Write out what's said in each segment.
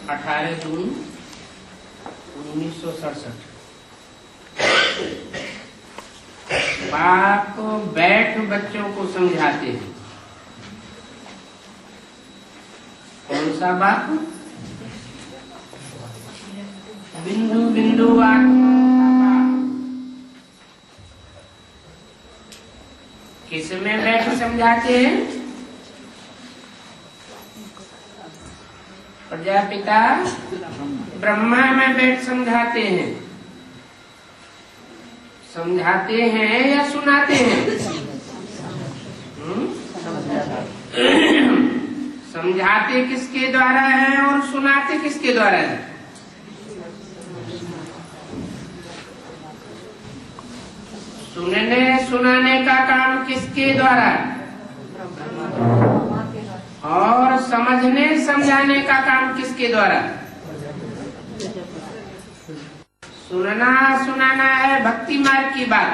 18 जून 1967। बाप बैठ बच्चों को समझाते हैं। कौन सा बाप? बिंदु बिंदु आत्मा का बाप। किसमें बैठ समझाते हैं? प्रजापिता ब्रह्मा में बैठ समझाते हैं। समझाते हैं या सुनाते हैं? समझाते किसके द्वारा है और सुनाते किसके द्वारा है? सुनने सुनाने का काम किसके द्वारा और समझने समझाने का काम किसके द्वारा? सुनना सुनाना है भक्ति मार्ग की बात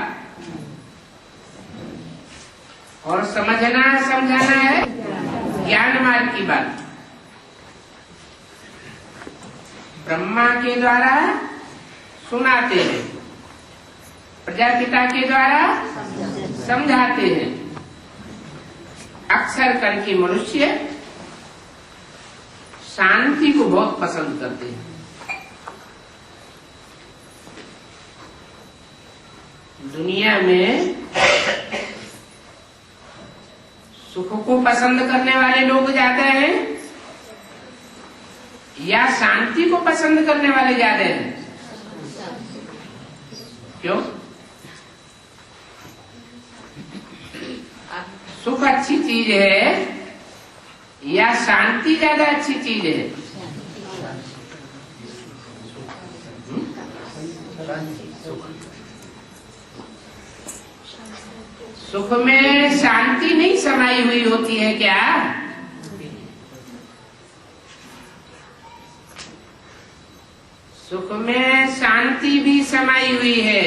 और समझना समझाना है ज्ञान मार्ग की बात। ब्रह्मा के द्वारा सुनाते हैं, प्रजापिता के द्वारा समझाते हैं। अक्सर करके मनुष्य शांति को बहुत पसंद करते हैं। दुनिया में सुख को पसंद करने वाले लोग ज्यादा हैं या शांति को पसंद करने वाले ज्यादा हैं? क्यों? सुख अच्छी चीज है या शांति ज्यादा अच्छी चीज है? सुख में शांति नहीं समाई हुई होती है क्या? सुख में शांति भी समाई हुई है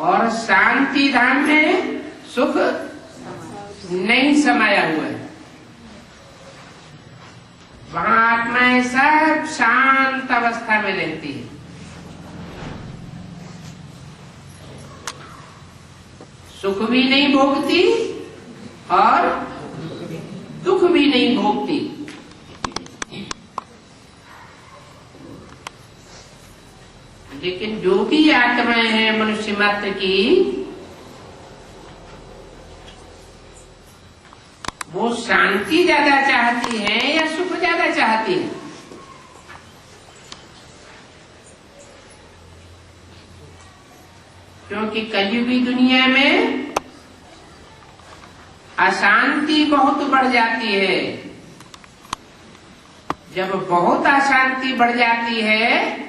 और शांति धाम में सुख नहीं समाया हुआ है। वहां आत्माएं सब शांत अवस्था में रहती है। सुख भी नहीं भोगती और दुख भी नहीं भोगती। लेकिन जो भी आत्माएं हैं मनुष्य मात्र की, वो शांति ज्यादा चाहती है या सुख ज्यादा चाहती है? क्योंकि कलयुगी दुनिया में अशांति बहुत बढ़ जाती है। जब बहुत अशांति बढ़ जाती है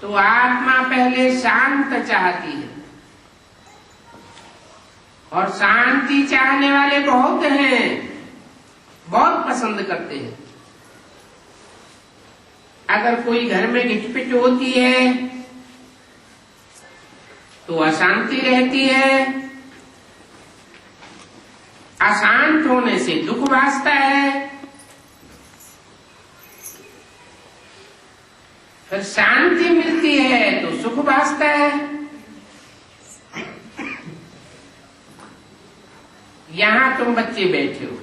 तो आत्मा पहले शांत चाहती है और शांति चाहने वाले बहुत हैं, बहुत पसंद करते हैं। अगर कोई घर में घिटपिट होती है तो अशांति रहती है। अशांत होने से दुख भासता है। फिर शांति मिलती है तो सुख भासता है। यहां तुम बच्चे बैठे हो,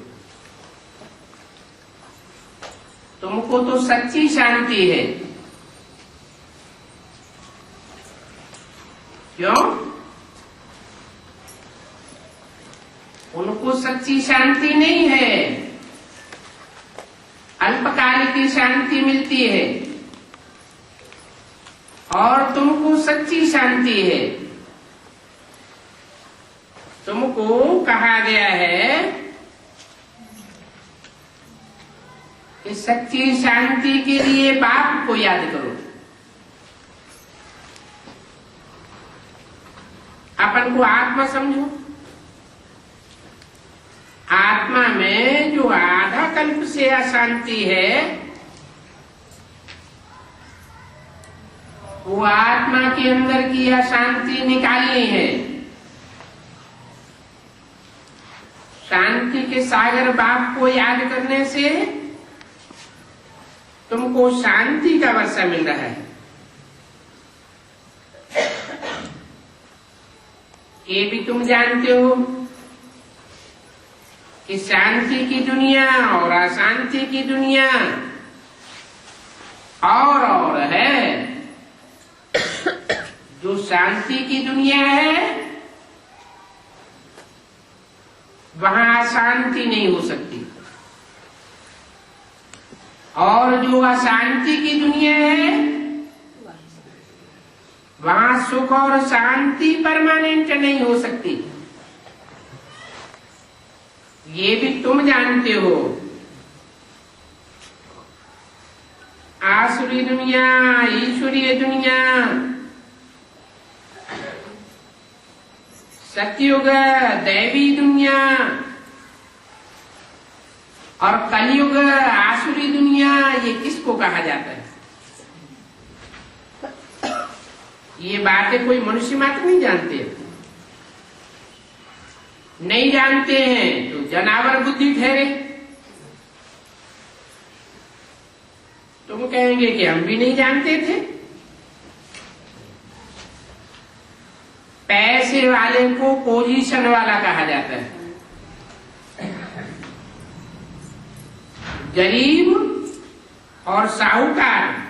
तुमको तो सच्ची शांति है। क्यों? उनको सच्ची शांति नहीं है, अल्पकाल की शांति मिलती है और तुमको सच्ची शांति है। तुमको कहा गया है कि सच्ची शांति के लिए बाप को याद करो। अपन को आत्मा समझो। आत्मा में जो आधा कल्प से अशांति है वो आत्मा के अंदर की अशांति निकालनी है। शांति के सागर बाप को याद करने से तुमको शांति का वर्षा मिल रहा है। ये भी तुम जानते हो कि शांति की दुनिया और अशांति की दुनिया और है। जो शांति की दुनिया है वहां अशांति नहीं हो सकती, और जो अशांति की दुनिया है वहां सुख और शांति परमानेंट नहीं हो सकती। ये भी तुम जानते हो। आसुरी दुनिया, ईश्वरीय दुनिया, सतयुग, दैवी दुनिया और कलयुग, आसुरी दुनिया, ये किसको कहा जाता है? ये बातें कोई मनुष्य मात्र नहीं जानते। नहीं जानते हैं तो जनावर बुद्धि ठहरे। तुम कहेंगे कि हम भी नहीं जानते थे। पैसे वाले को पोजीशन वाला कहा जाता है। गरीब और साहूकार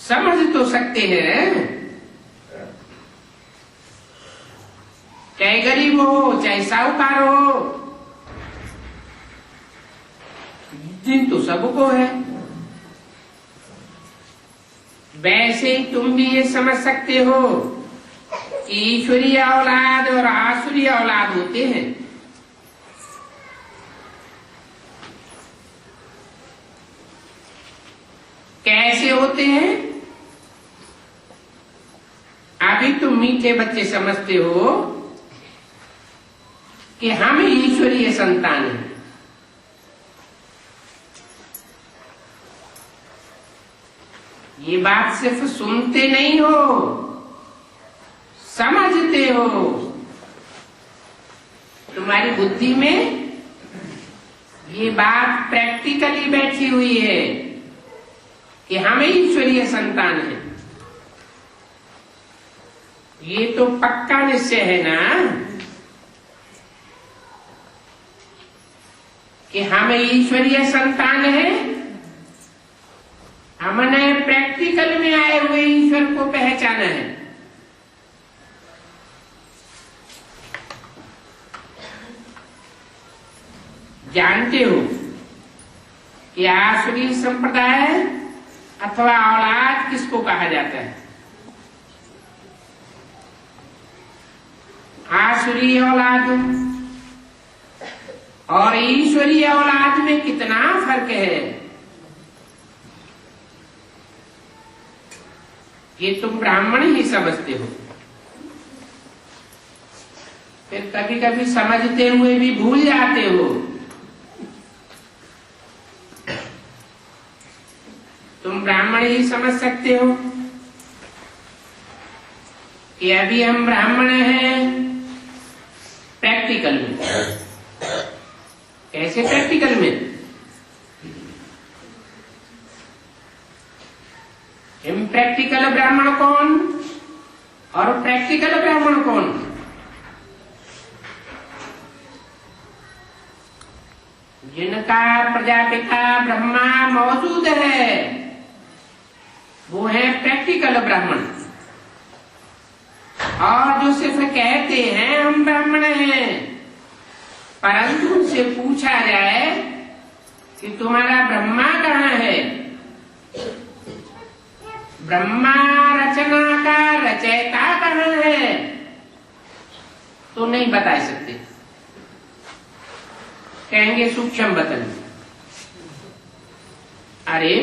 समझ तो सकते हैं, चाहे गरीब हो चाहे साहूकार हो, दिन तो सबको है। वैसे ही तुम भी ये समझ सकते हो कि ईश्वरीय औलाद और आसुरी औलाद होते हैं। कैसे होते हैं? अभी तुम मीठे बच्चे समझते हो कि हम ईश्वरीय संतान हैं। ये बात सिर्फ सुनते नहीं हो, समझते हो। तुम्हारी बुद्धि में ये बात प्रैक्टिकली बैठी हुई है कि हम ईश्वरीय संतान हैं। ये तो पक्का निश्चय है ना कि हम ईश्वरीय संतान हैं। हमने प्रैक्टिकल में आए हुए ईश्वर को पहचाना है। जानते हो कि आसुरी संप्रदाय अथवा औलाद किसको कहा जाता है? आसुरी औलाद और ईश्वरीय औलाद में कितना फर्क है, ये तुम ब्राह्मण ही समझते हो। फिर कभी कभी समझते हुए भी भूल जाते हो। तुम ब्राह्मण ही समझ सकते हो कि अभी हम ब्राह्मण हैं प्रैक्टिकल में। कैसे प्रैक्टिकल में? इम्प्रैक्टिकल ब्राह्मण कौन और प्रैक्टिकल ब्राह्मण कौन? जिनका प्रजापिता ब्रह्मा मौजूद है वो है प्रैक्टिकल ब्राह्मण। और जो सिर्फ कहते हैं हम ब्राह्मण हैं, परंतु उनसे पूछा जाए कि तुम्हारा ब्रह्मा कहाँ है, ब्रह्मा रचना का रचयिता कहाँ है, तो नहीं बता सकते। कहेंगे सूक्ष्म वतन। अरे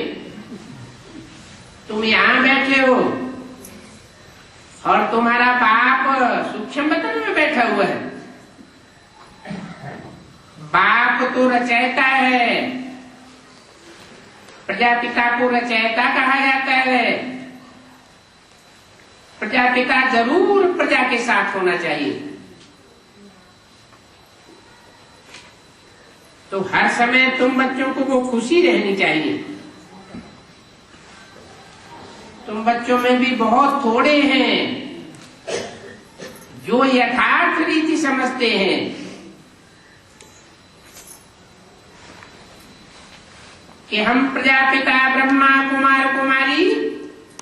तुम यहां बैठे हो और तुम्हारा बाप सूक्ष्म वतन में बैठा हुआ है। बाप तो रचयिता है, प्रजापिता को रचयिता कहा जाता है। प्रजापिता जरूर प्रजा के साथ होना चाहिए। तो हर समय तुम बच्चों को वो खुशी रहनी चाहिए। तुम बच्चों में भी बहुत थोड़े हैं जो यथार्थ रीति समझते हैं कि हम प्रजापिता ब्रह्मा कुमार कुमारी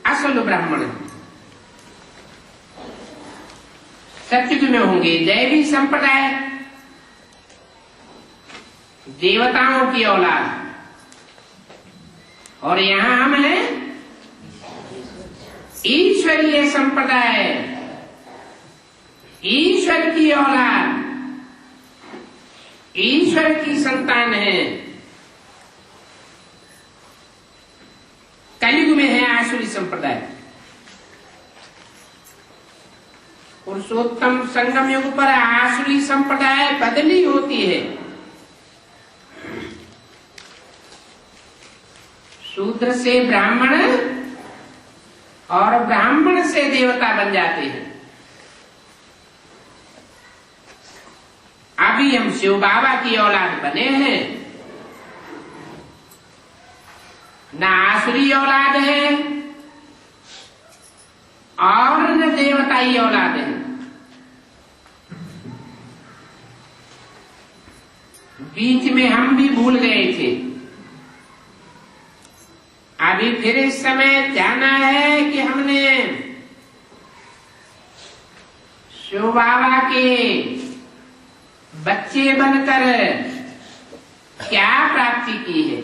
असल ब्राह्मण सत्युग में होंगे, दैवी संप्रदाय, देवताओं की औलाद, और यहां हम हैं ईश्वरीय संप्रदाय, ईश्वर की औलाद, ईश्वर की संतान है। कलयुग में है आसुरी संप्रदाय। पुरुषोत्तम संगम युग पर आसुरी संप्रदाय बदली होती है। शूद्र से ब्राह्मण और ब्राह्मण से देवता बन जाते हैं। अभी हम शिव बाबा की औलाद बने हैं, न आसुरी औलाद है और न देवताई औलाद है। बीच में हम भी भूल गए थे। अभी फिर इस समय जाना है कि हमने शिव बाबा के बच्चे बनकर क्या प्राप्ति की है।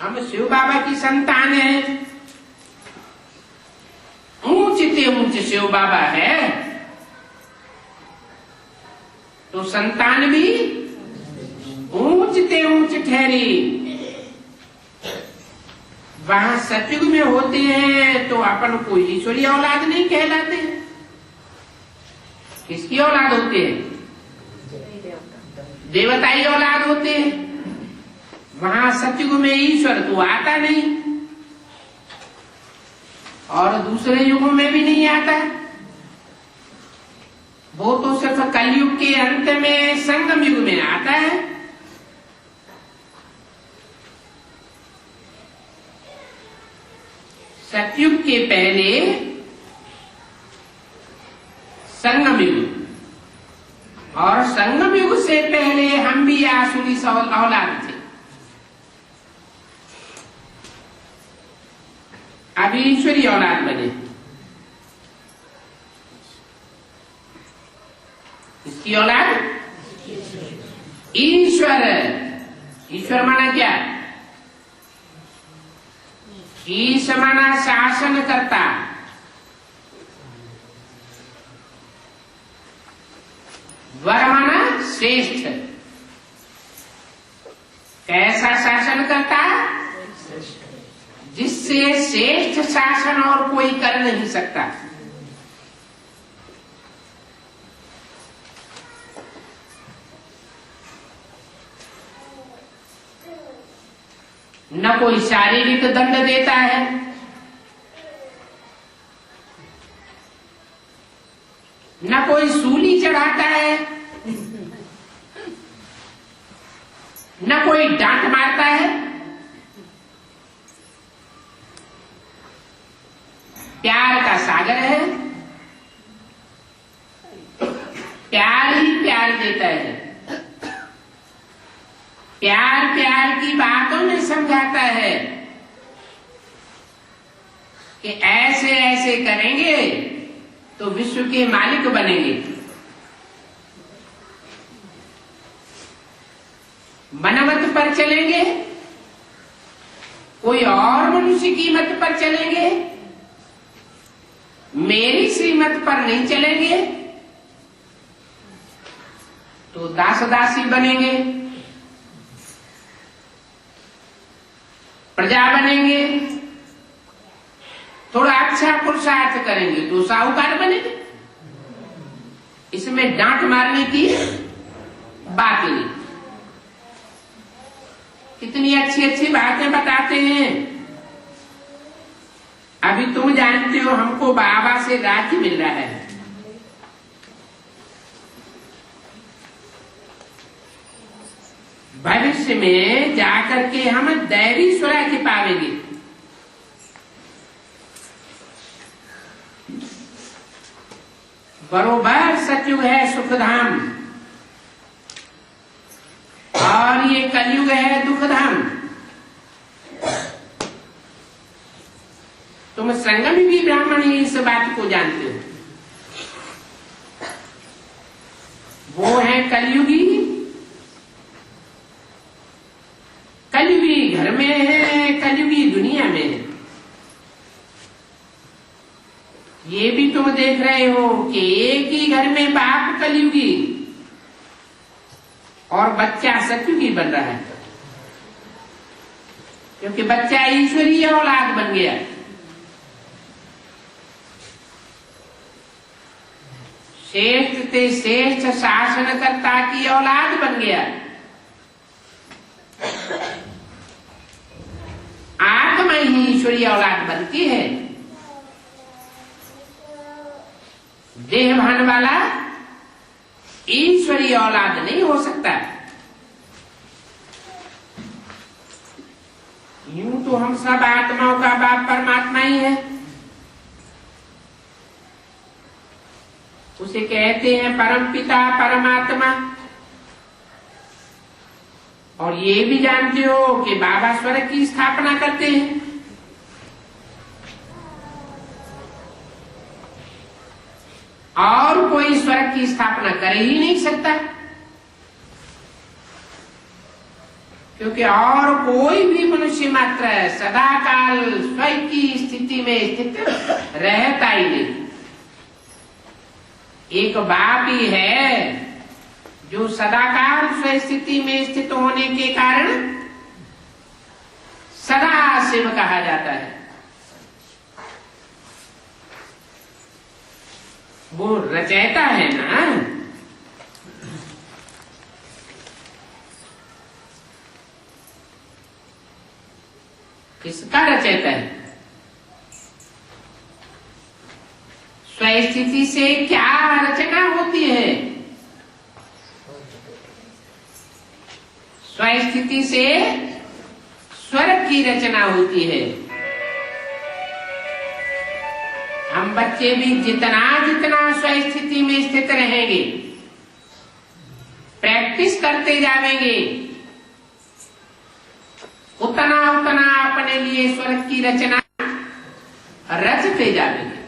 हम शिव बाबा की संतान है। ऊंच से ऊंच शिव बाबा है तो संतान भी ऊंच से ऊंच ठहरी। वहां सतयुग में होते हैं तो अपन को ईश्वरीय औलाद नहीं कहलाते। किसकी औलाद होते हैं? देवताई औलाद होते हैं। वहां सतयुग में ईश्वर तो आता नहीं और दूसरे युगों में भी नहीं आता। वो तो सिर्फ कलयुग के अंत में संगम युग में आता है। सतयुग के पहले संगम युग और संगम युग से पहले हम भी आसुरी औलाद थे। अभी ईश्वरी औलाद बने। इसकी औलाद ईश्वर। ईश्वर माना क्या? ईश माना शासन करता। वर माना श्रेष्ठ। कैसा शासन करता? जिससे श्रेष्ठ शासन और कोई कर नहीं सकता। न कोई शारीरिक दंड देता है, न कोई सूली चढ़ाता है, न कोई डांट मारता है। प्यार का सागर है, प्यार ही प्यार देता है। प्यार प्यार की बातों में समझाता है कि ऐसे ऐसे करेंगे तो विश्व के मालिक बनेंगे। मनमत पर चलेंगे, कोई और मनुष्य की मत पर चलेंगे, मेरी श्रीमत पर नहीं चलेंगे तो दास दासी बनेंगे, प्रजा बनेंगे। थोड़ा अच्छा पुरुषार्थ करेंगे तो साहूकार बनेंगे। इसमें डांट मारने की बात नहीं। कितनी अच्छी अच्छी बातें बताते हैं। अभी तुम जानते हो हमको बाबा से राज्य मिल रहा है। भविष्य में जाकर के हम दैवी स्वराज्य पावेंगे। बरोबर सतयुग है सुखधाम और ये कलयुग है दुखधाम। तुम संगम भी ब्राह्मण ही इस बात को जानते हो। वो है कलयुगी, कलयुगी घर में है, कलयुगी दुनिया में है। ये भी तुम देख रहे हो कि एक ही घर में बाप कलयुगी और बच्चा सतयुगी बन रहा है, क्योंकि बच्चा ईश्वरीय औलाद बन गया। श्रेष्ठ से श्रेष्ठ शासनकर्ता की औलाद बन गया। आत्मा ही ईश्वरीय औलाद बनती है। देहभान वाला ईश्वरीय औलाद नहीं हो सकता। यूं तो हम सब आत्माओं का बाप परमात्मा ही है। उसे कहते हैं परम पिता परमात्मा। और ये भी जानते हो कि बाबा स्वर्ग की स्थापना करते हैं। और कोई स्वर्ग की स्थापना कर ही नहीं सकता, क्योंकि और कोई भी मनुष्य मात्र सदाकाल स्वयं की स्थिति में स्थित रहता ही नहीं। एक बाप ही है जो सदाकाल स्वयं स्थिति में स्थित होने के कारण सदा शिव कहा जाता है। वो रचयिता है ना। किसका रचयिता है? स्वस्थिति से क्या रचना होती है? स्वस्थिति से स्वर्ग की रचना होती है। हम बच्चे भी जितना जितना स्वस्थिति में स्थित रहेंगे, प्रैक्टिस करते जाएंगे, उतना उतना अपने लिए स्वर्ग की रचना रचते जाएंगे।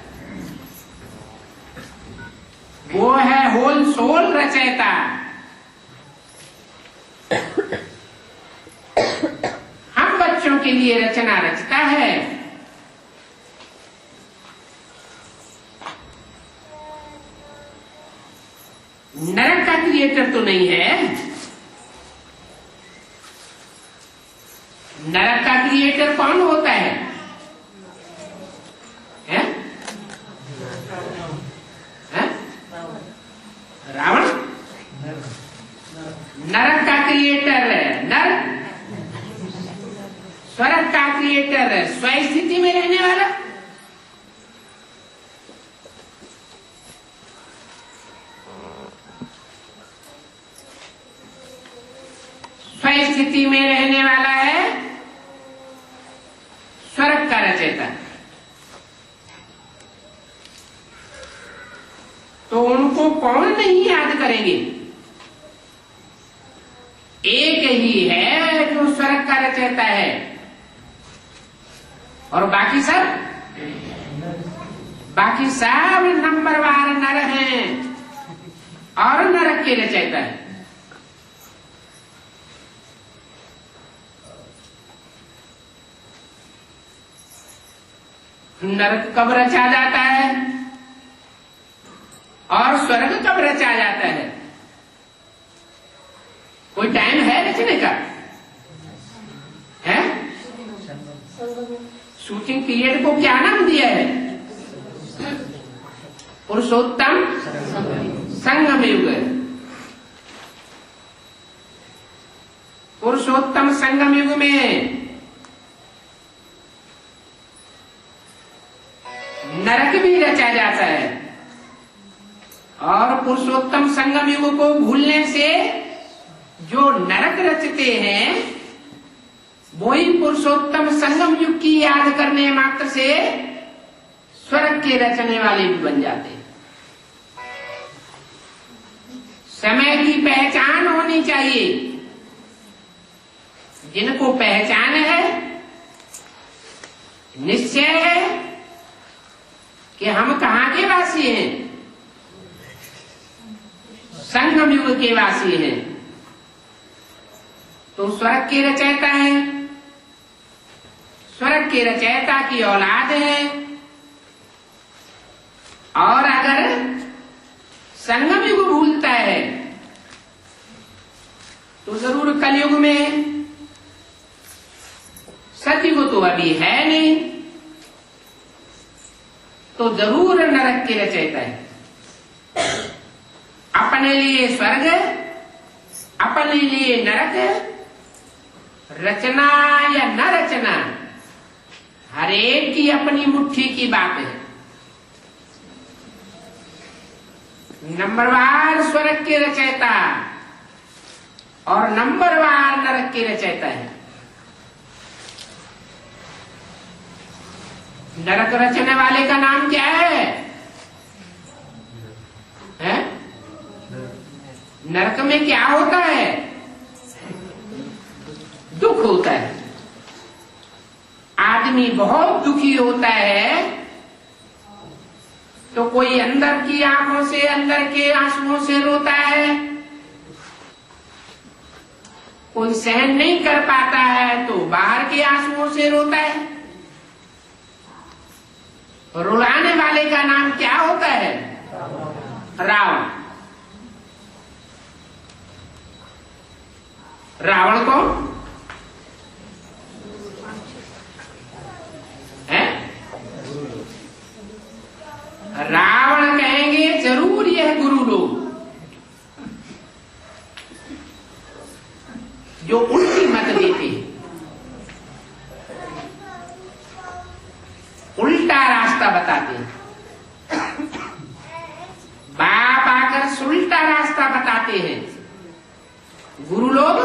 वो है होल सोल रचयिता। हम बच्चों के लिए रचना रचता है। नरक का क्रिएटर तो नहीं है। नरक का क्रिएटर कौन होता है? रावण। नरक का क्रिएटर नर, स्वर्ग का क्रिएटर स्वस्थिति में रहने वाला। स्वस्थिति में रहने वाला है स्वर्ग का रचयिता। तो उनको कौन नहीं याद करेंगे? एक ही है जो स्वर्ग का रचयिता है, और बाकी सब नंबरवार नर हैं और नरक के रचयिता है। नरक कब रचा जाता है और स्वर्ग कब रचा जाता है? कोई टाइम है रचने का? है? शूटिंग पीरियड को क्या नाम दिया है? पुरुषोत्तम संगम युग। पुरुषोत्तम संगम युग में नरक भी रचा जाता है, और पुरुषोत्तम संगम युग को भूलने से जो नरक रचते हैं वही पुरुषोत्तम संगम युग की याद करने मात्र से स्वर्ग के रचने वाले भी बन जाते हैं। समय की पहचान होनी चाहिए। जिनको पहचान है, निश्चय है कि हम कहाँ के वासी हैं, संगम युग के वासी हैं, तो स्वर्ग के रचयिता है, स्वर्ग के रचयिता की औलाद है। और अगर संगम युग भूलता है तो जरूर कलयुग में, सतयुग तो अभी है नहीं, तो जरूर नरक के रचयिता है। अपने लिए स्वर्ग, अपने लिए नरक, रचना या न रचना हर एक की अपनी मुट्ठी की बात है। नंबरवार स्वर्ग के रचयिता और नंबरवार नरक के रचयिता है। नरक रचने वाले का नाम क्या है? नरक में क्या होता है? दुख होता है। आदमी बहुत दुखी होता है तो कोई अंदर की आंखों से, अंदर के आंसुओं से रोता है, कोई सहन नहीं कर पाता है तो बाहर के आंसुओं से रोता है। रुलाने वाले का नाम क्या होता है? रावण। रावण कौन है? रावण कहेंगे जरूर यह गुरु लोग जो उल्टी मत देते, उल्टा रास्ता बताते हैं। बाप आकर सुलटा रास्ता बताते हैं, गुरु लोग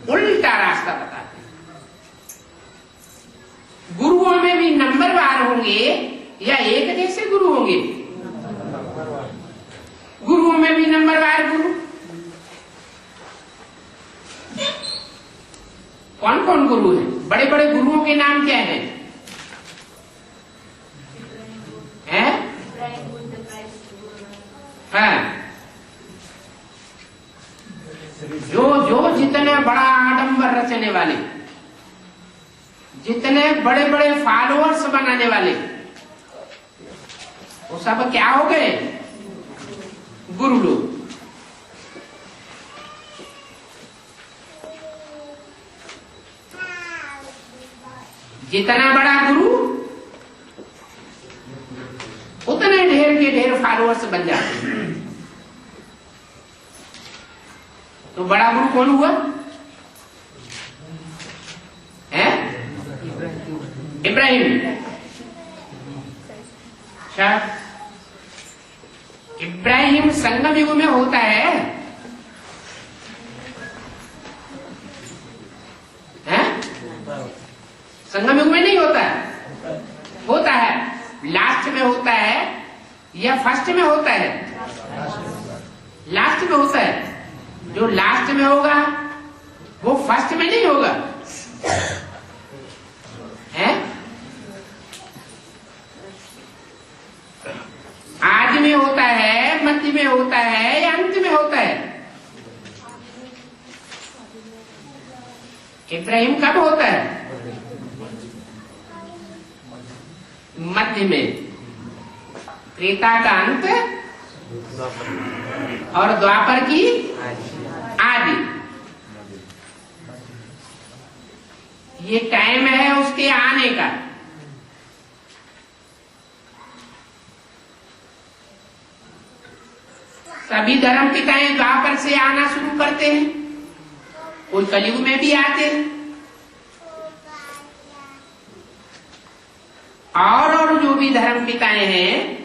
उल्टा रास्ता बताते हैं। गुरुओं में भी नंबरवार होंगे या एक जैसे गुरु होंगे? गुरुओं में भी नंबरवार गुरु। कौन कौन गुरु है? बड़े बड़े गुरुओं के नाम क्या हैं? जो जितने बड़ा आडंबर रचने वाले, जितने बड़े बड़े फॉलोअर्स बनाने वाले, वो सब क्या हो गए? गुरु लोग। जितना बड़ा गुरु उतने ढेर के ढेर फॉलोअर्स बन जाते हैं। तो बड़ा गुरु कौन हुआ? है इब्राहिम। अच्छा, इब्राहिम संगम युग में होता है? संगम युग में नहीं होता है? होता है। लास्ट में होता है या फर्स्ट में होता है? लास्ट में होता है। जो लास्ट में होगा वो फर्स्ट में नहीं होगा, है? आदि में होता है, मध्य में होता है या अंत में होता है? इब्राहिम कब होता है? मध्य में। त्रेता का अंत और द्वापर की आदि। ये टाइम है उसके आने का। सभी धर्म पिताएं द्वापर से आना शुरू करते हैं, कोई कलयुग में भी आते हैं। और जो भी धर्म पिताएं हैं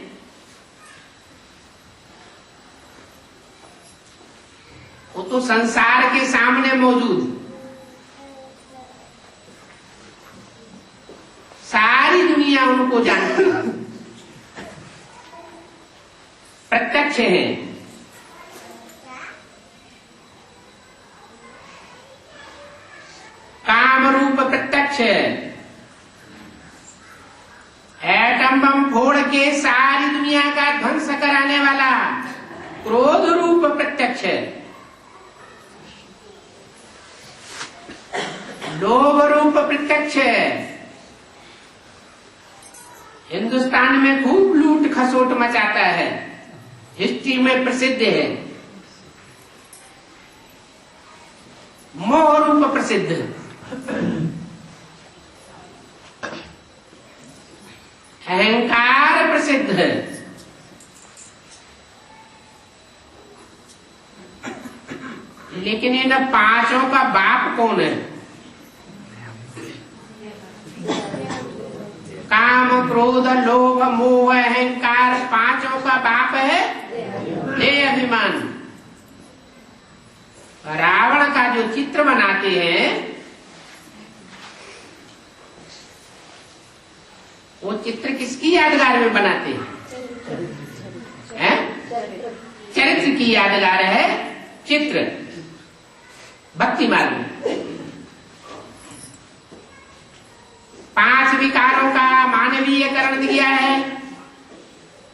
वो तो संसार के सामने मौजूद, सारी दुनिया उनको जानती है, प्रत्यक्ष है। काम रूप प्रत्यक्ष है। एटम बम फोड़ के सारी दुनिया का ध्वंस कराने वाला क्रोध रूप प्रत्यक्ष है। लोभ रूप प्रत्यक्ष है। हिंदुस्तान में खूब लूट खसोट मचाता है, हिस्ट्री में प्रसिद्ध है। मोह रूप प्रसिद्ध है। अहंकार प्रसिद्ध है। लेकिन इन पांचों का बाप कौन है? काम क्रोध लोभ मोह अहंकार, पांचों का बाप है देह अभिमान। रावण का जो चित्र बनाते हैं वो चित्र किसकी यादगार में बनाते हैं? चरित्र की यादगार है चित्र। भक्ति मार्ग में 5 विकारों का मानवीयकरण किया है।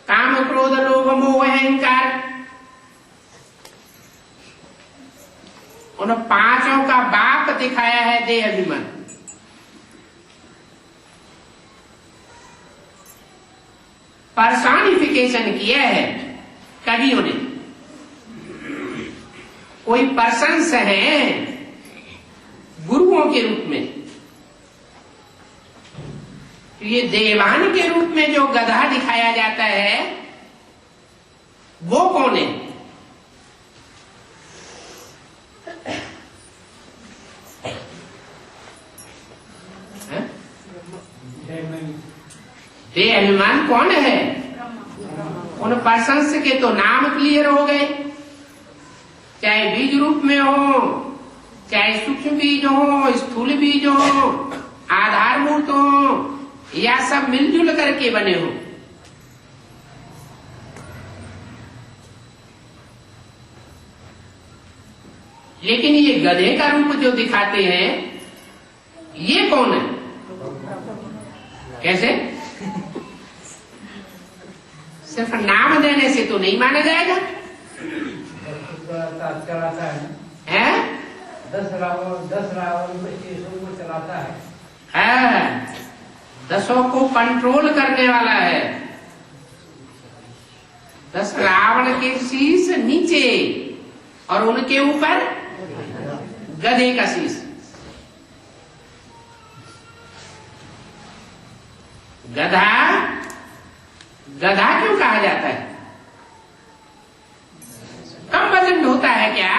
काम क्रोध लोभ मोह अहंकार, उन पांचों का बाप दिखाया है देह अभिमान। पर्सोनिफिकेशन किया है कवियों ने। कोई पर्सन्स हैं गुरुओं के रूप में। ये देवान के रूप में जो गधा दिखाया जाता है वो कौन है? देह अभिमान कौन है? उन पर्सन्स के तो नाम क्लियर हो गए, चाहे बीज रूप में हो, चाहे सूक्ष्म बीज हो, स्थूल बीज हो, आधारभूत हो, या सब मिलजुल करके बने हो। लेकिन ये गधे का रूप जो दिखाते हैं ये कौन है? कैसे? सिर्फ नाम देने से तो नहीं माना जाएगा। चलाता है 10 रावण को चलाता है। 10 को कंट्रोल करने वाला है। 10 रावण के शीश नीचे और उनके ऊपर गधे का शीश। गधा गधा क्यों कहा जाता है? कम वजन ढोता है क्या?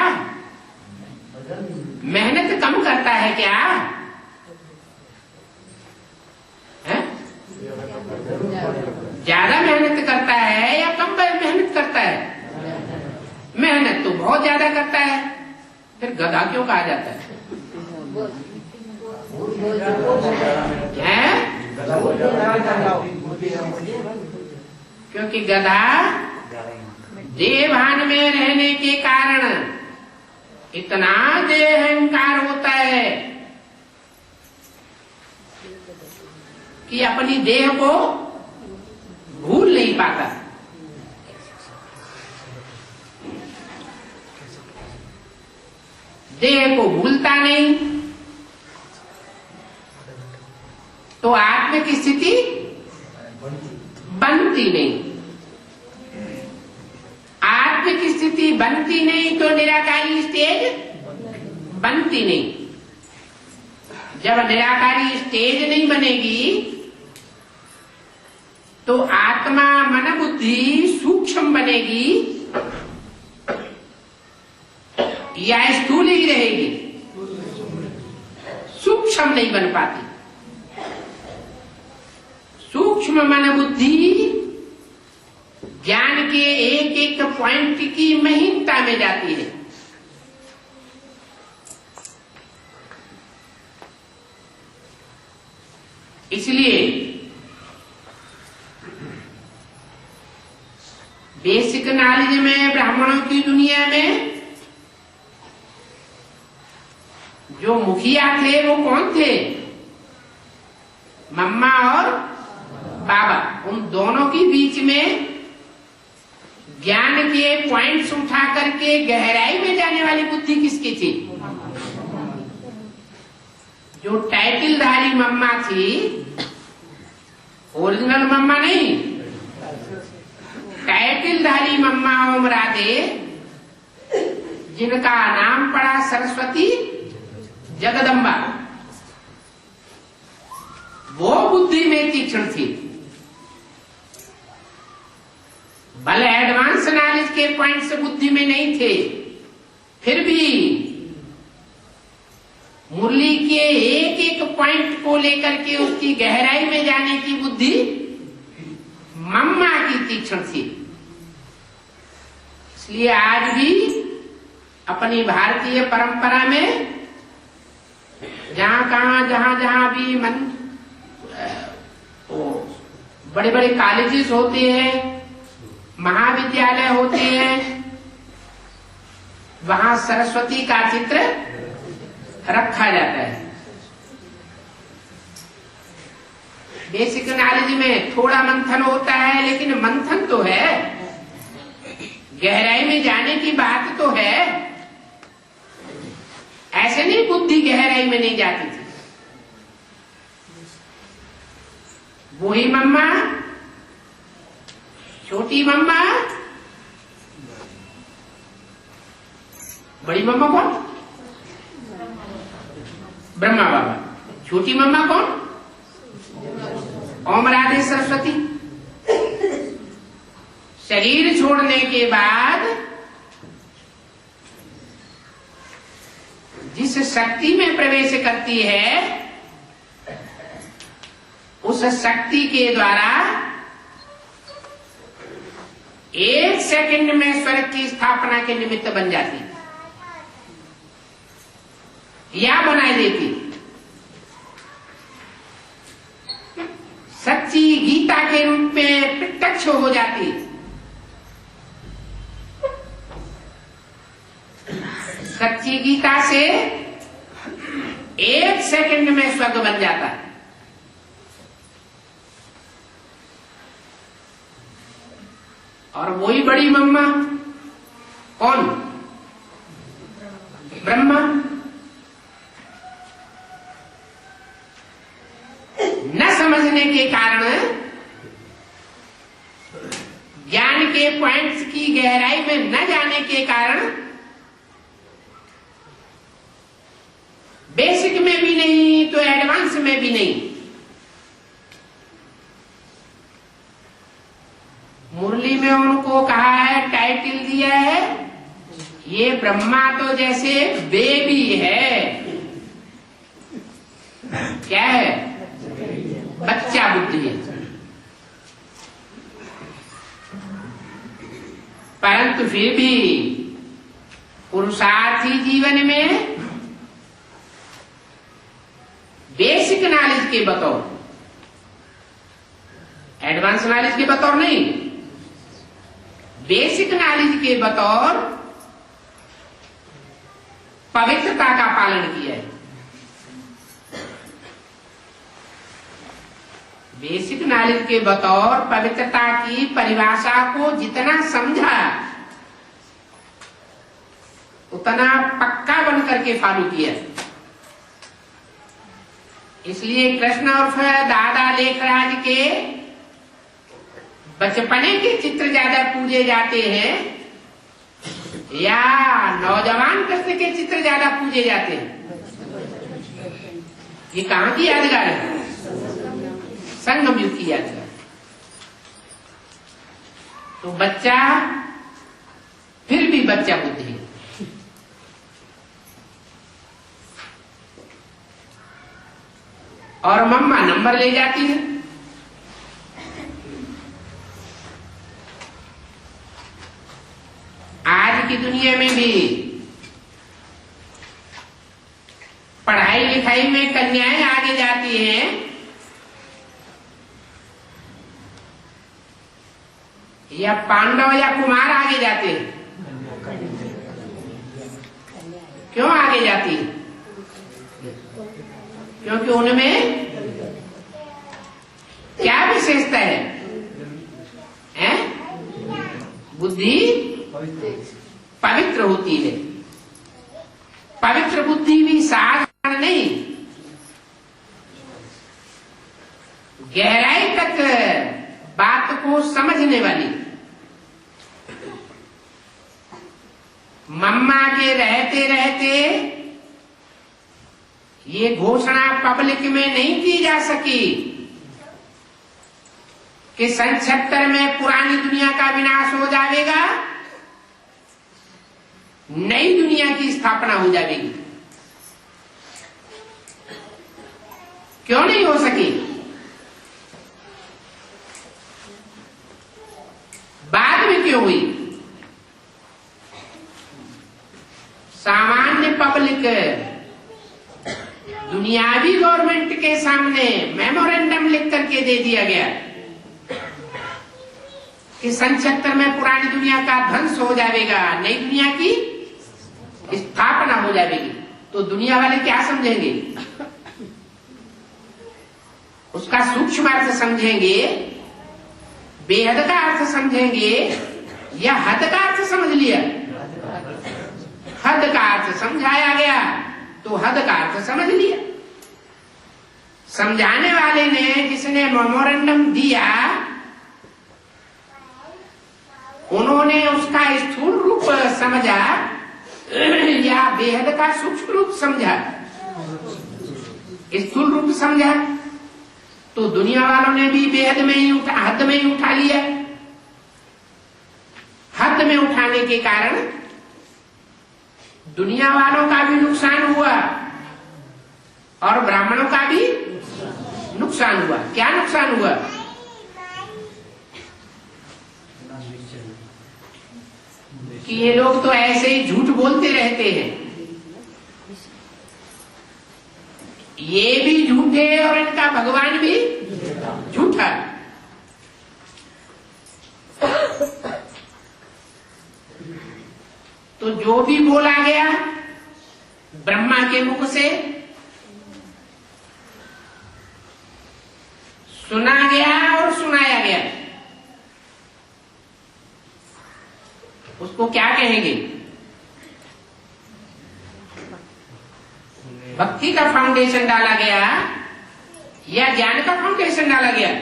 मेहनत कम करता है क्या? है? ज्यादा मेहनत करता है या कम मेहनत करता है? मेहनत तो बहुत ज्यादा करता है, फिर गधा क्यों कहा जाता है? क्योंकि गधा देहभान में रहने के कारण इतना देह अहंकार होता है कि अपनी देह को भूल नहीं पाता। देह को भूलता नहीं तो आत्म की स्थिति बनती नहीं। आत्म की स्थिति बनती नहीं तो निराकारी स्टेज बनती नहीं। जब निराकारी स्टेज नहीं बनेगी तो आत्मा मन बुद्धि सूक्ष्म बनेगी या स्थूल ही रहेगी, सूक्ष्म नहीं बन पाती। सूक्ष्म मन बुद्धि ज्ञान के एक एक पॉइंट की महीनता में जाती है। इसलिए बेसिक नॉलेज में ब्राह्मणों की दुनिया में जो मुखिया थे वो कौन थे? मम्मा और बाबा। उन दोनों के बीच में ज्ञान के पॉइंट्स उठा करके गहराई में जाने वाली बुद्धि किसकी थी? जो टाइटलधारी मम्मा थी, ओरिजिनल मम्मा नहीं, टाइटलधारी मम्मा उमरादे, जिनका नाम पड़ा सरस्वती जगदम्बा, वो बुद्धि में तीक्ष्ण थी। भले एडवांस नॉलेज के पॉइंट्स बुद्धि में नहीं थे, फिर भी मुरली के एक एक पॉइंट को लेकर के उसकी गहराई में जाने की बुद्धि मम्मा की तीक्ष्ण थी। इसलिए आज भी अपनी भारतीय परंपरा में जहां जहां भी बड़े बड़े कॉलेजेस होते हैं, महाविद्यालय होते हैं, वहां सरस्वती का चित्र रखा जाता है। बेसिक नॉलेज में थोड़ा मंथन होता है, लेकिन मंथन तो है, गहराई में जाने की बात तो है। ऐसे नहीं बुद्धि गहराई में नहीं जाती थी। वही मम्मा, छोटी मम्मा, बड़ी मम्मा कौन? ब्रह्मा बाबा। छोटी मम्मा कौन? ओम राधे सरस्वती। शरीर छोड़ने के बाद जिस शक्ति में प्रवेश करती है, उस शक्ति के द्वारा 1 सेकंड में स्वर्ग की स्थापना के निमित्त बन जाती या बनाई देती। सच्ची गीता के रूप में प्रत्यक्ष हो जाती। सच्ची गीता से 1 सेकंड में स्वर्ग बन जाता है। और वही बड़ी मम्मा कौन? ब्रह्मा। न समझने के कारण, ज्ञान के पॉइंट्स की गहराई में न जाने के कारण, बेसिक में भी नहीं तो एडवांस में भी नहीं। मुरली में उनको कहा है, टाइटल दिया है, ये ब्रह्मा तो जैसे बेबी है। क्या है? बच्चा बुद्धि है। परंतु फिर भी पुरुषार्थी जीवन में बेसिक नॉलेज के बतौर, एडवांस नॉलेज के बतौर नहीं, बेसिक नॉलेज के बतौर पवित्रता का पालन किया है। बेसिक नॉलेज के बतौर पवित्रता की परिभाषा को जितना समझा, उतना पक्का बन करके फॉलो किया। इसलिए कृष्ण और दादा लेखराज के बचपने के चित्र ज्यादा पूजे जाते हैं या नौजवान कृष्ण के चित्र ज्यादा पूजे जाते हैं? ये कहां की यादगार है? संगम युग की यादगार। तो बच्चा फिर भी बच्चा बुद्धि है। और मम्मा नंबर ले जाती है। आज की दुनिया में भी पढ़ाई लिखाई में कन्याएं आगे जाती हैं, या पांडव या कुमार आगे जाते हैं? क्यों आगे जाती है? क्योंकि उनमें क्या विशेषता है? बुद्धि पवित्र होती है। पवित्र बुद्धि भी साधारण नहीं, गहराई तक बात को समझने वाली। मम्मा के रहते रहते ये घोषणा पब्लिक में नहीं की जा सकी कि सन 76 में पुरानी दुनिया का विनाश हो जाएगा, नई दुनिया की स्थापना हो जाएगी। क्यों नहीं हो सकी? बाद में क्यों हुई? सामान्य पब्लिक दुनियावी गवर्नमेंट के सामने मेमोरेंडम लिख करके दे दिया गया कि सन 76 में पुरानी दुनिया का ध्वंस हो जाएगा, नई दुनिया की स्थापना हो जाएगी। तो दुनिया वाले क्या समझेंगे? उसका सूक्ष्म अर्थ समझेंगे, बेहद का अर्थ समझेंगे, या हद का अर्थ समझ लिया? हद का अर्थ समझाया गया तो हद का अर्थ समझ लिया। समझाने वाले ने, जिसने मेमोरेंडम दिया, उन्होंने उसका स्थूल रूप समझा या बेहद का सूक्ष्म रूप समझा? स्थूल रूप समझा तो दुनिया वालों ने भी बेहद में ही हद में ही उठा लिया। हद में उठाने के कारण दुनिया वालों का भी नुकसान हुआ और ब्राह्मणों का भी नुकसान हुआ। क्या नुकसान हुआ? कि ये लोग तो ऐसे ही झूठ बोलते रहते हैं, ये भी झूठे और इनका भगवान भी झूठा। तो जो भी बोला गया ब्रह्मा के मुख से, सुना गया और सुनाया गया, उसको क्या कहेंगे? भक्ति का फाउंडेशन डाला गया या ज्ञान का फाउंडेशन डाला गया?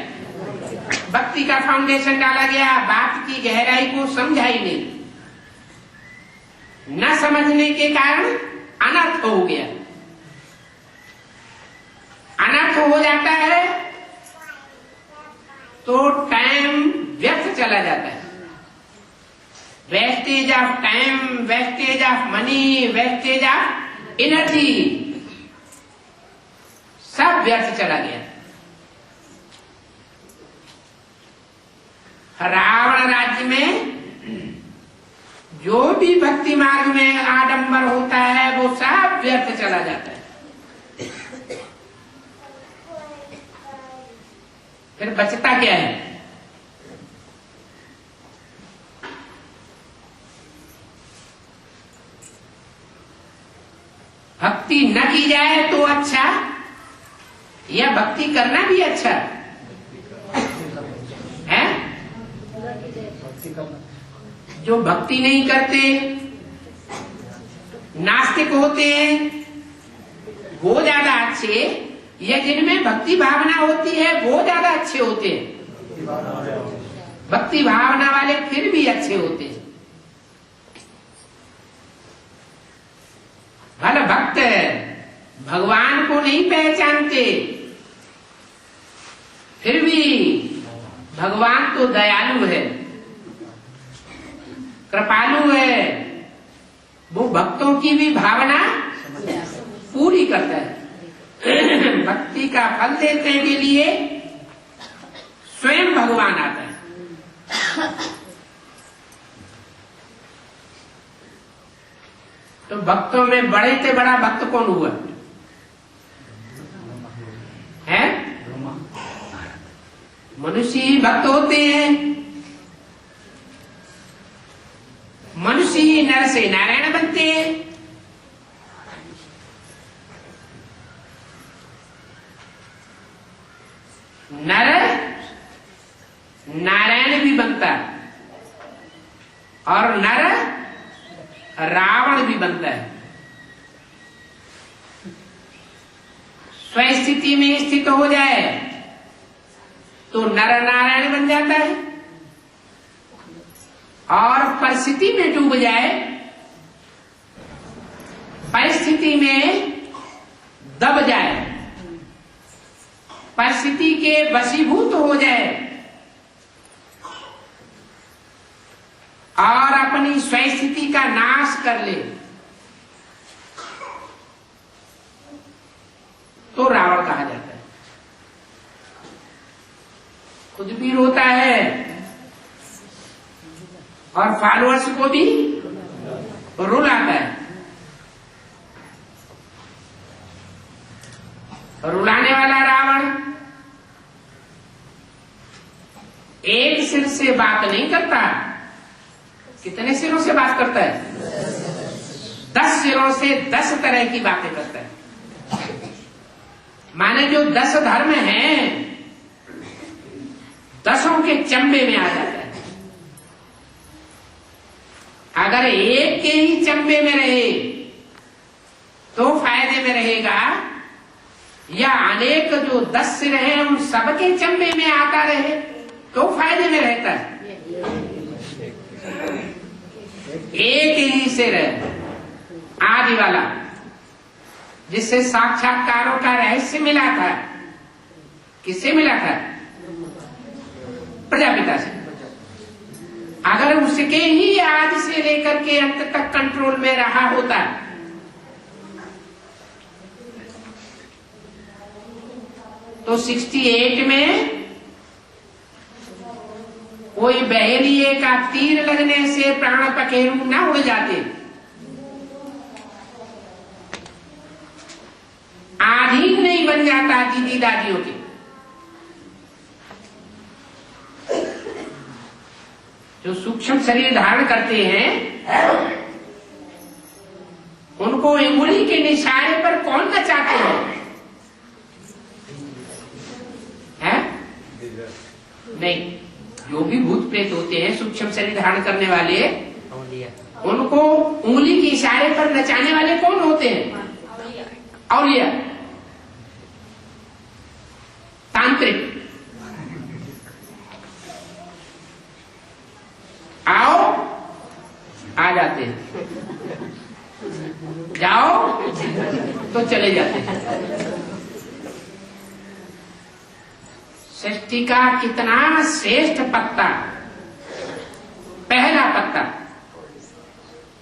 भक्ति का फाउंडेशन डाला गया। बात की गहराई को समझा ही नहीं, न समझने के कारण अनर्थ हो गया। अनर्थ हो जाता है तो टाइम व्यर्थ चला जाता है। Wastage of time, wastage of money, wastage of energy, सब व्यर्थ चला गया। रावण राज्य में जो भी भक्ति मार्ग में आडंबर होता है वो सब व्यर्थ चला जाता है। फिर बचता क्या है? भक्ति न की जाए तो अच्छा, या भक्ति करना भी अच्छा है? जो भक्ति नहीं करते, नास्तिक होते हैं, वो ज्यादा अच्छे, या जिनमें भक्ति भावना होती है वो ज्यादा अच्छे होते हैं? भक्ति भावना वाले फिर भी अच्छे होते हैं। भले भक्त भगवान को नहीं पहचानते, फिर भी भगवान तो दयालु है, कृपालु है, वो भक्तों की भी भावना पूरी करता है। भक्ति का फल देने के लिए स्वयं भगवान आता है। तो भक्तों में बड़े से बड़ा भक्त कौन हुआ है? मनुष्य ही भक्त होते हैं। मनुष्य ही नर से नारायण बनते हैं। नर नारायण भी बनता है और नर रावण भी बनता है। स्वस्थिति में स्थित हो जाए तो नर नारायण बन जाता है और परिस्थिति में डूब जाए, परिस्थिति में दब जाए, परिस्थिति के वशीभूत हो जाए और अपनी स्वस्थिति का नाश कर ले तो रावण कहा जाता है। खुद भी रोता है और फॉलोअर्स को भी रुलाता है। रुलाने वाला रावण एक सिर से बात नहीं करता, कितने सिरों से बात करता है? 10 सिरों से 10 तरह की बातें करता है। माने जो 10 धर्म हैं 10 के चंबे में आ जाता है। अगर एक के ही चंबे में रहे तो फायदे में रहेगा, या अनेक जो 10 सिर हैं उन सबके चंबे में आता रहे तो फायदे में रहता है। एक ही सिर आदि वाला जिससे साक्षात्कारों का रहस्य मिला था, किससे मिला था? प्रजापिता से। अगर उसके ही आदि से लेकर के अंत तक कंट्रोल में रहा होता तो 68 में कोई बहेलिए का तीर लगने से प्राण पखेरु न उड़ जाते, आधीन नहीं बन जाता दीदी दादियों के। जो सूक्ष्म शरीर धारण करते हैं उनको अंगुली के निशाने पर कौन नचाते हैं? नहीं, जो भी भूत प्रेत होते हैं सूक्ष्म शरीर धारण करने वाले, उनको उंगली के इशारे पर नचाने वाले कौन होते हैं? औलिया, तांत्रिक। आओ, आ जाते हैं, जाओ तो चले जाते हैं। सृष्टि का कितना श्रेष्ठ पत्ता, पहला पत्ता,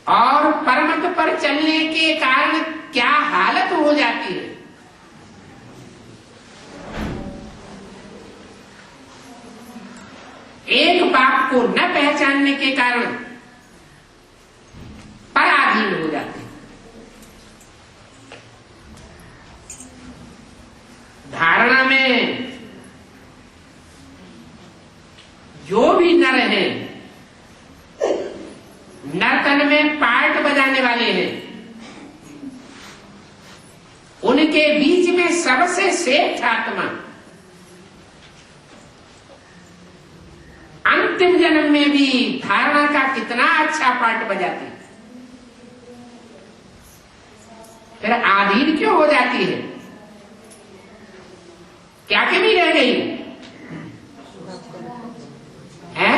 और परमत पर चलने के कारण क्या हालत हो जाती है। एक बात को न पहचानने के कारण पराधीन हो जाते हैं। धारणा में जो भी नर हैं, नर्तन में पार्ट बजाने वाले हैं, उनके बीच में सबसे श्रेष्ठ आत्मा अंतिम जन्म में भी धारणा का कितना अच्छा पार्ट बजाती, फिर आधीन क्यों हो जाती है? क्या कमी रह गई है?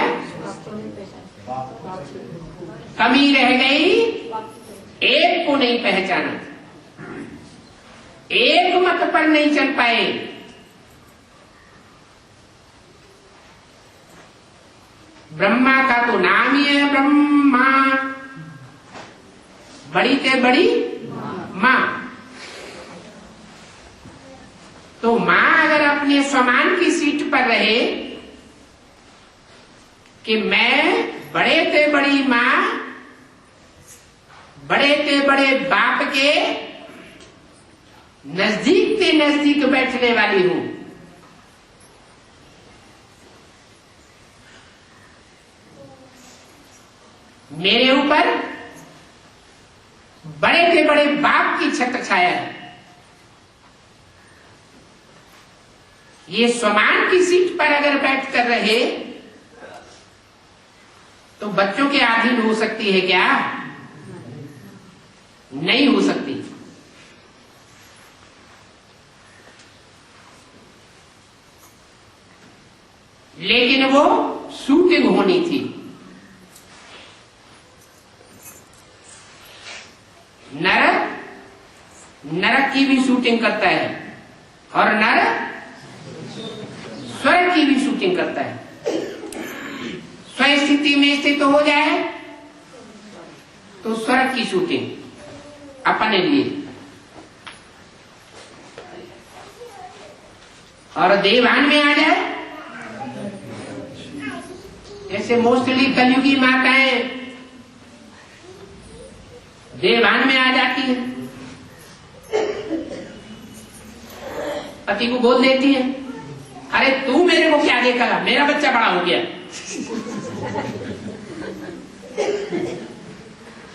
कमी रह गई, एक को नहीं पहचाना, एक मत पर नहीं चल पाए। ब्रह्मा का तो नाम ही है ब्रह्मा, बड़ी से बड़ी मां। तो मां अगर अपने समान की सीट पर रहे कि मैं बड़े से बड़ी मां, बड़े से बड़े बाप के नजदीक से नजदीक बैठने वाली हूं, मेरे ऊपर बड़े से बड़े बाप की छत्र छाया है। ये स्वमान की सीट पर अगर बैठ कर रहे तो बच्चों के अधीन हो सकती है क्या? नहीं हो सकती। लेकिन वो शूटिंग होनी थी। नरक की भी शूटिंग करता है और नर स्वर्ग की भी शूटिंग करता है। स्वस्थिति में स्थित हो जाए तो स्वर्ग की शूटिंग अपने लिए, और देवान में आ जाए, जैसे मोस्टली कलयुगी माताएं देवान में आ जाती है, पति को बोल देती है, अरे तू मेरे को क्या देखेगा, मेरा बच्चा बड़ा हो गया,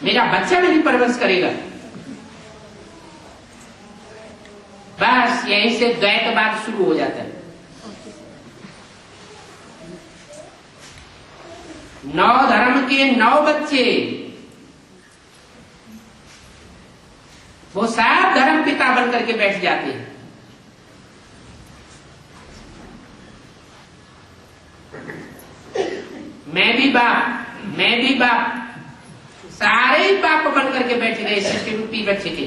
मेरा बच्चा मेरी परवरिश करेगा। बस यहीं से द्वैतवाद शुरू हो जाता है। 9 धर्म के 9 बच्चे, वो सब धर्म पिता बन करके बैठ जाते हैं। मैं भी बाप, सारे ही बाप बन करके बैठ गए सृष्टि रूपी बच्चे के,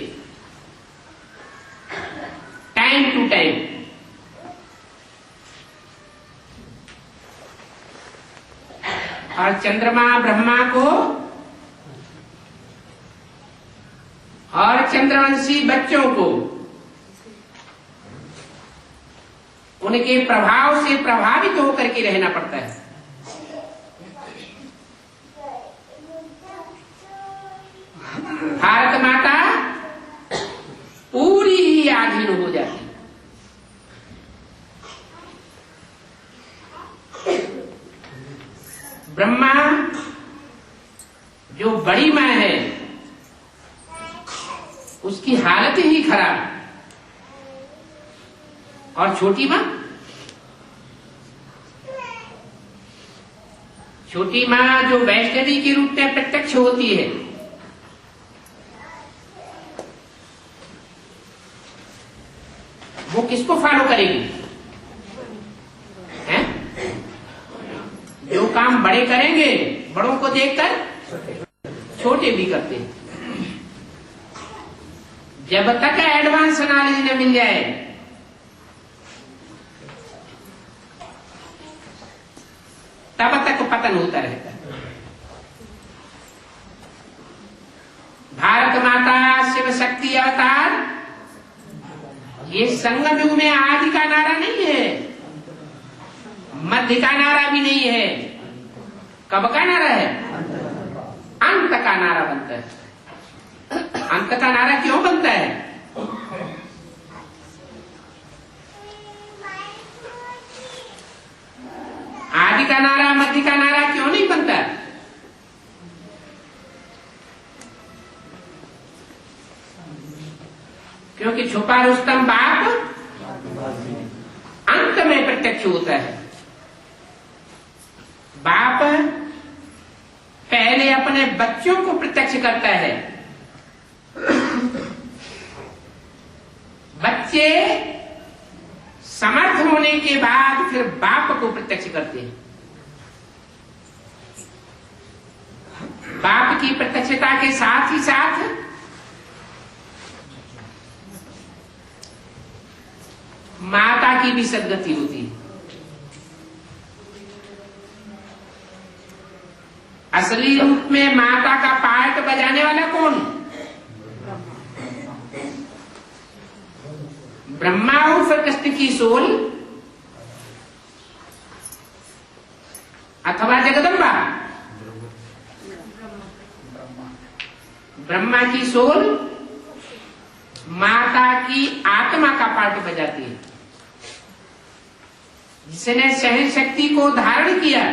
टाइम टू टाइम। और चंद्रमा ब्रह्मा को और चंद्रवंशी बच्चों को उनके प्रभाव से प्रभावित होकर के रहना पड़ता है। भारत माता पूरी ही आधीन हो जाती। ब्रह्मा जो बड़ी मां है उसकी हालत ही खराब, और छोटी मां जो वैष्णवी के रूप में प्रत्यक्ष होती है, वो किसको फॉलो करेगी? हैं? जो काम बड़े करेंगे, बड़ों को देखकर छोटे भी करते हैं। जब तक एडवांस नॉलेज न मिल जाए तब तक पतन होता रहता है। भारत माता शिव शक्ति अवतार ये संगम युग में आदि का नारा नहीं है, मध्य का नारा भी नहीं है। कब का नारा है? अंत का नारा बनता है। अंत का नारा क्यों बनता है? आदि का नारा मध्य का नारा क्यों नहीं बनता? क्योंकि छुपा रुस्तम बाप अंत में प्रत्यक्ष होता है। बाप पहले अपने बच्चों को प्रत्यक्ष करता है, बच्चे समर्थ होने के बाद फिर बाप को प्रत्यक्ष करते हैं। बाप की प्रत्यक्षता के साथ ही साथ माता की भी सद्गति होती है। असली रूप में माता का पार्ट बजाने वाला कौन? ब्रह्मा उर्फ कृष्ण की सोल अथवा जगदम्बा। ब्रह्मा की सोल माता की आत्मा का पार्ट बजाती है, जिसने सहन शक्ति को धारण किया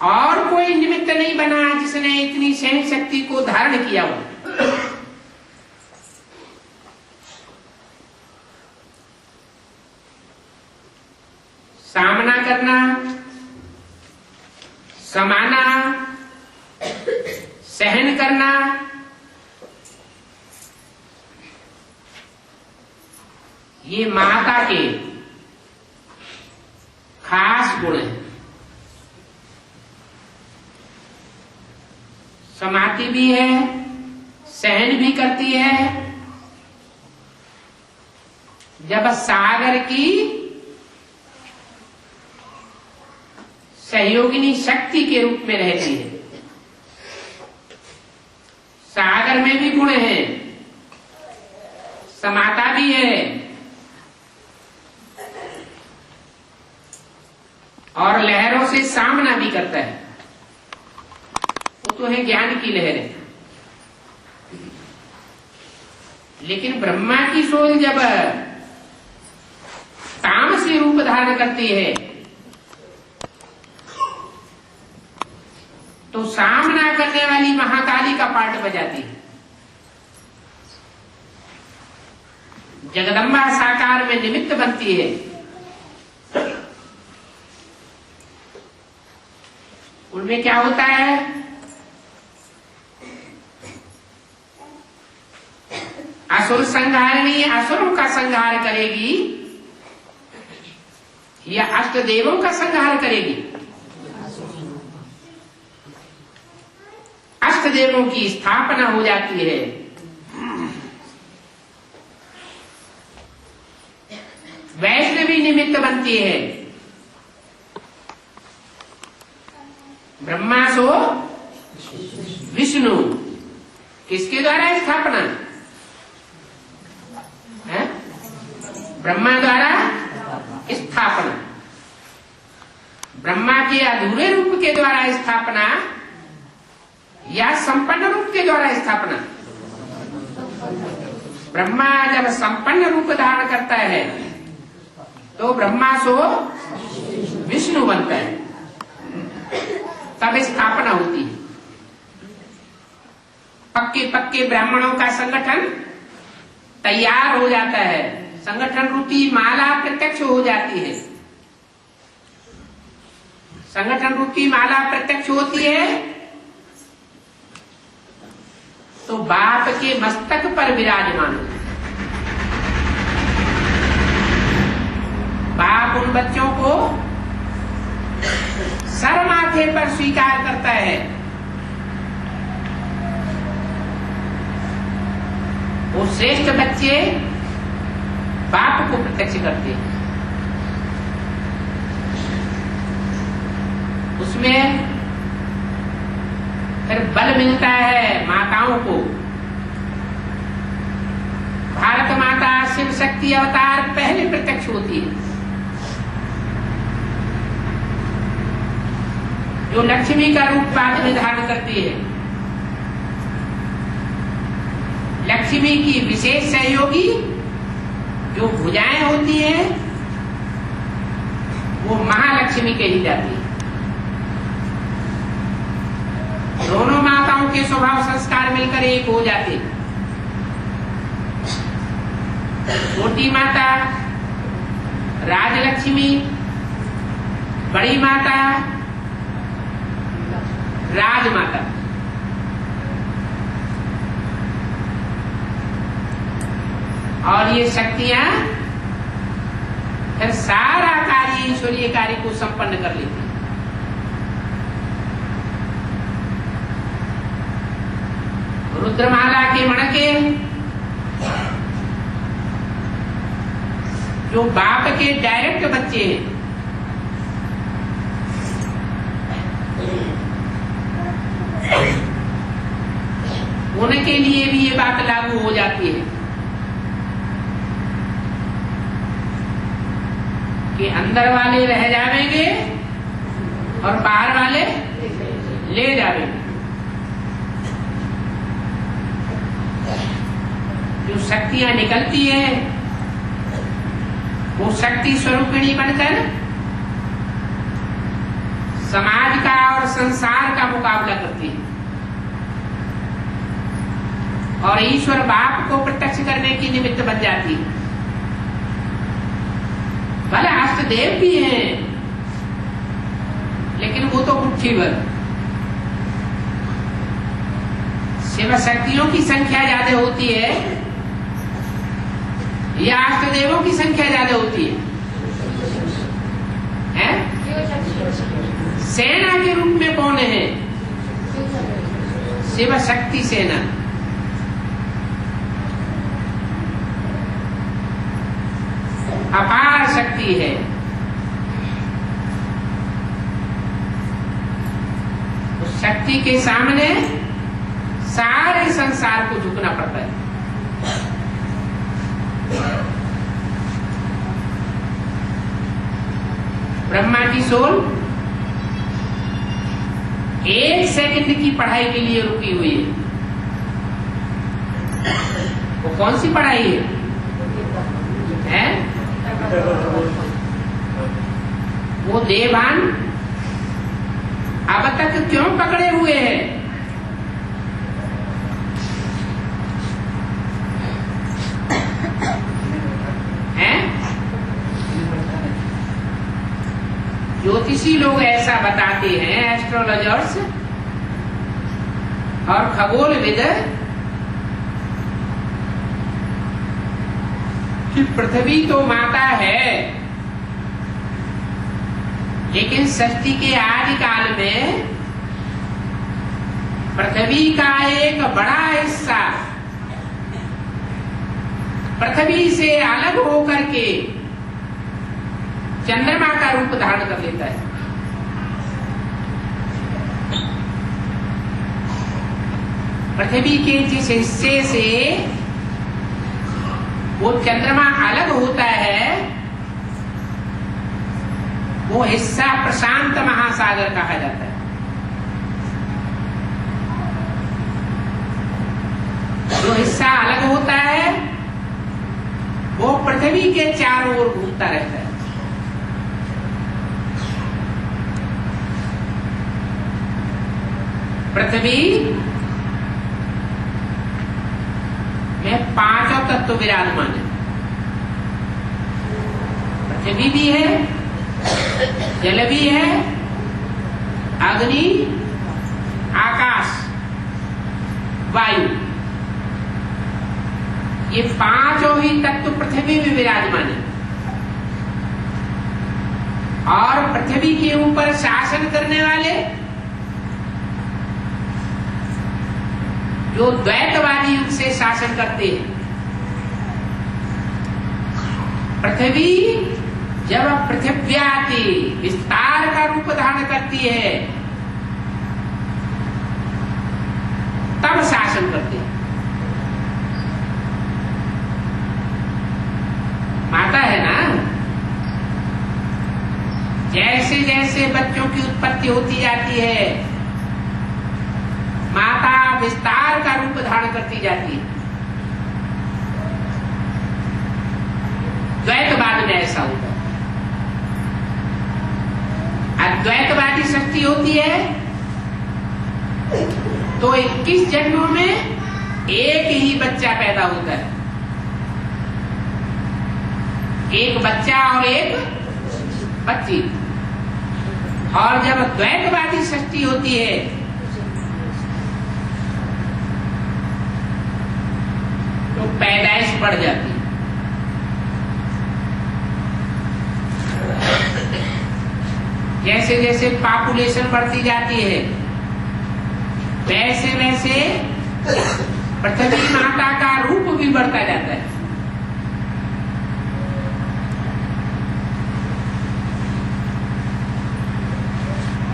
और कोई निमित्त नहीं बना जिसने इतनी सहन शक्ति को धारण किया हो। सामना करना, समाना, सहन करना, ये माता के खास गुण हैं। समाती भी है, सहन भी करती है। जब सागर की सहयोगिनी शक्ति के रूप में रहती है। सागर में भी गुण है, समाता भी है और लहरों से सामना भी करता है। वो तो है ज्ञान की लहरें। लेकिन ब्रह्मा की सोल जब तामसी रूप धारण करती है तो सामना करने वाली महाकाली का पार्ट बजाती है। जगदम्बा साकार में निमित्त बनती है। उनमें क्या होता है? असुर संहारिणी असुरों का संहार करेगी या अष्ट देवों का संहार करेगी? अष्ट देवों की स्थापना हो जाती है। वैष्णवी निमित्त बनती है। ब्रह्मा सो विष्णु, किसके द्वारा स्थापना है? ब्रह्मा द्वारा स्थापना। ब्रह्मा के अधूरे रूप के द्वारा स्थापना या संपन्न रूप के द्वारा स्थापना? ब्रह्मा जब संपन्न रूप धारण करता है तो ब्रह्मा सो विष्णु बनता है, तब स्थापना होती है। पक्के पक्के ब्राह्मणों का संगठन तैयार हो जाता है। संगठन रूपी माला प्रत्यक्ष हो जाती है। संगठन रूपी माला प्रत्यक्ष होती है तो बाप के मस्तक पर विराजमान होता है। बाप उन बच्चों को सर माथे पर स्वीकार करता है। वो श्रेष्ठ बच्चे बाप को प्रत्यक्ष करते हैं। उसमें फिर बल मिलता है माताओं को। भारत माता शिव शक्ति अवतार पहले प्रत्यक्ष होती है। जो लक्ष्मी का रूप बाद में धारण करती है। लक्ष्मी की विशेष सहयोगी जो भुजाएं होती हैं वो महालक्ष्मी कही जाती है। दोनों माताओं के स्वभाव संस्कार मिलकर एक हो जाते। छोटी माता राजलक्ष्मी, बड़ी माता राजमाता। और ये शक्तियां फिर सारा कार्य ईश्वरीय कार्य को संपन्न कर लेती है। रुद्रमाला के मणके जो बाप के डायरेक्ट बच्चे हैं, उनके लिए भी ये बात लागू हो जाती है कि अंदर वाले रह जाएंगे और बाहर वाले ले जाएंगे। जो शक्तियां निकलती है वो शक्ति स्वरूपिणी बनकर समाज का और संसार का मुकाबला करती है और ईश्वर बाप को प्रत्यक्ष करने की निमित्त बन जाती है। भले अष्टदेव भी हैं, लेकिन वो तो मुट्ठी भर। शिव शक्तियों की संख्या ज्यादा होती है या अष्टदेवों की संख्या ज्यादा होती है? सेना के रूप में कौन है? शिव शक्ति सेना। अपार शक्ति है। उस शक्ति के सामने सारे संसार को झुकना पड़ता है। ब्रह्मा की सोल 1 सेकंड की पढ़ाई के लिए रुकी हुई है। वो कौन सी पढ़ाई है? वो देवान अब तक क्यों पकड़े हुए हैं? ज्योतिषी लोग ऐसा बताते हैं, एस्ट्रोलॉजर्स और खगोलविद, कि पृथ्वी तो माता है, लेकिन सृष्टि के आदि काल में पृथ्वी का एक बड़ा हिस्सा पृथ्वी से अलग होकर के चंद्रमा का रूप धारण कर लेता है। पृथ्वी के जिस हिस्से से वो चंद्रमा अलग होता है, वो हिस्सा प्रशांत महासागर कहा जाता है। जो हिस्सा अलग होता है वो पृथ्वी के चारों ओर घूमता रहता है। पृथ्वी में 5 तत्व विराजमान है। पृथ्वी भी है, जल भी है, अग्नि, आकाश, वायु, ये 5 ही तत्व पृथ्वी में विराजमान है। और पृथ्वी के ऊपर शासन करने वाले जो द्वैतवादी उनसे शासन करते हैं। पृथ्वी जब पृथिव्याति विस्तार का रूप धारण करती है तब शासन करते हैं। माता है ना, जैसे जैसे बच्चों की उत्पत्ति होती जाती है, माता विस्तार का रूप धारण करती जाती है। द्वैतवाद में ऐसा होता है। अद्वैतवादी शक्ति होती है तो 21 जन्मों में एक ही बच्चा पैदा होता है, एक बच्चा और एक बच्ची। और जब द्वैतवादी शक्ति होती है तो पैदाइश बढ़ जाती है। जैसे जैसे पॉपुलेशन बढ़ती जाती है वैसे वैसे पृथ्वी माता का रूप भी बढ़ता जाता है।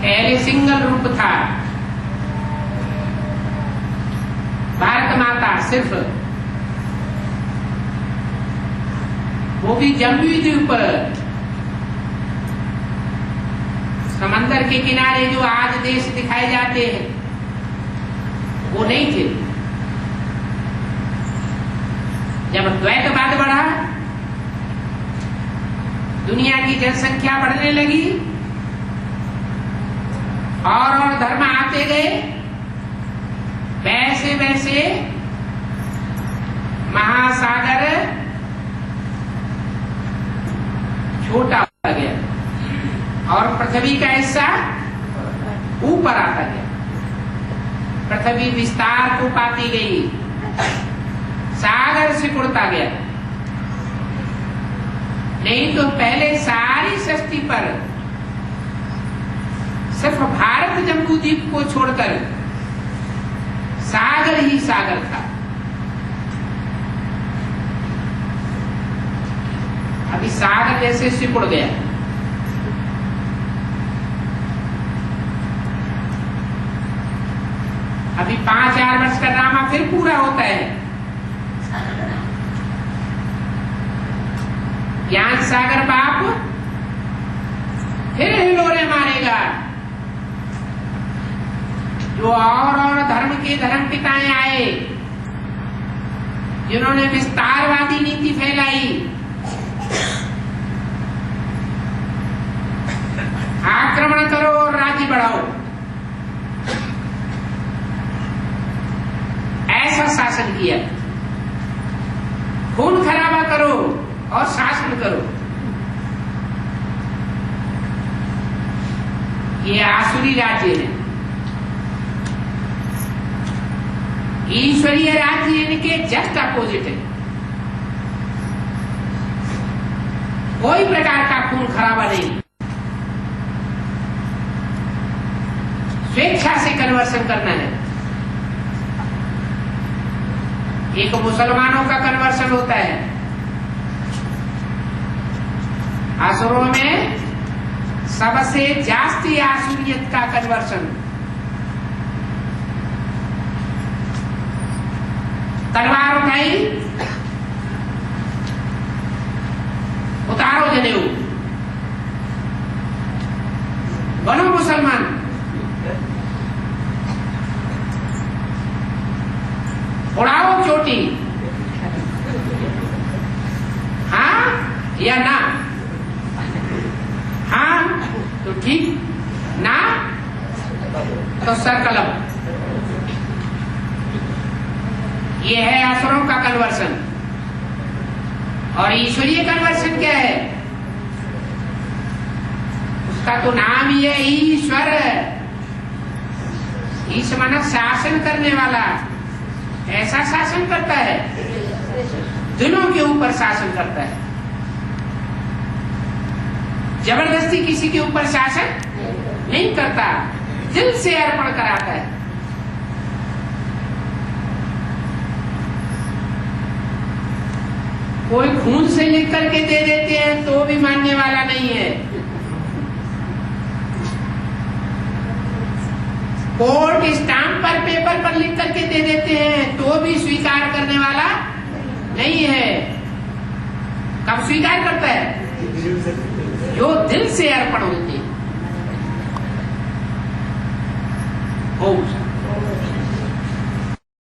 पहले सिंगल रूप था, भारत माता सिर्फ, वो भी जम्बू द्वीप पर, समंदर के किनारे जो आज देश दिखाए जाते हैं वो नहीं थे। जब द्वैतवाद बढ़ा, दुनिया की जनसंख्या बढ़ने लगी, और धर्म आते गए, वैसे वैसे महासागर छोटा होता गया और पृथ्वी का हिस्सा ऊपर आता गया। पृथ्वी विस्तार को पाती गई, सागर सिकुड़ता गया। नहीं तो पहले सारी सृष्टि पर सिर्फ भारत जम्बूद्वीप को छोड़कर सागर ही सागर था। अभी सागर जैसे सिकुड़ गया। अभी 5000 वर्ष का ड्रामा फिर पूरा होता है। ज्ञान सागर बाप फिर हिलोरे मारेगा। जो और धर्म के धर्म पिताएं आए, जिन्होंने विस्तारवादी नीति फैलाई, आक्रमण करो और राज्य बढ़ाओ, ऐसा शासन किया। खून खराबा करो और शासन करो। ये आसुरी राज्य है। ईश्वरीय राज्य इनके जस्ट अपोजिट है। कोई प्रकार का खून खराबा नहीं, स्वेच्छा से कन्वर्सन करना है। एक मुसलमानों का कन्वर्सन होता है, असुरों में सबसे जास्ती आसुरियत का कन्वर्सन। तलवार उठाई, उतारो जनेऊ, बनो मुसलमान। उड़ाओ चोटी, हाँ या ना? हाँ तो ठीक, ना तो सर कलम। ये है असुरों का कन्वर्सन। और ईश्वरीय कन्वर्सन क्या है? उसका तो नाम ही है ईश्वर। ईश्वर माना शासन करने वाला। ऐसा शासन करता है, दिलों के ऊपर शासन करता है। जबरदस्ती किसी के ऊपर शासन नहीं करता, दिल से अर्पण कराता है। कोई खून से लिख करके दे देते हैं तो भी मानने वाला नहीं है। कोर्ट स्टाम्प पर पेपर पर लिख करके दे देते हैं तो भी स्वीकार करने वाला नहीं है। कब स्वीकार करता है? जो दिल से अर्पण होती है। ओम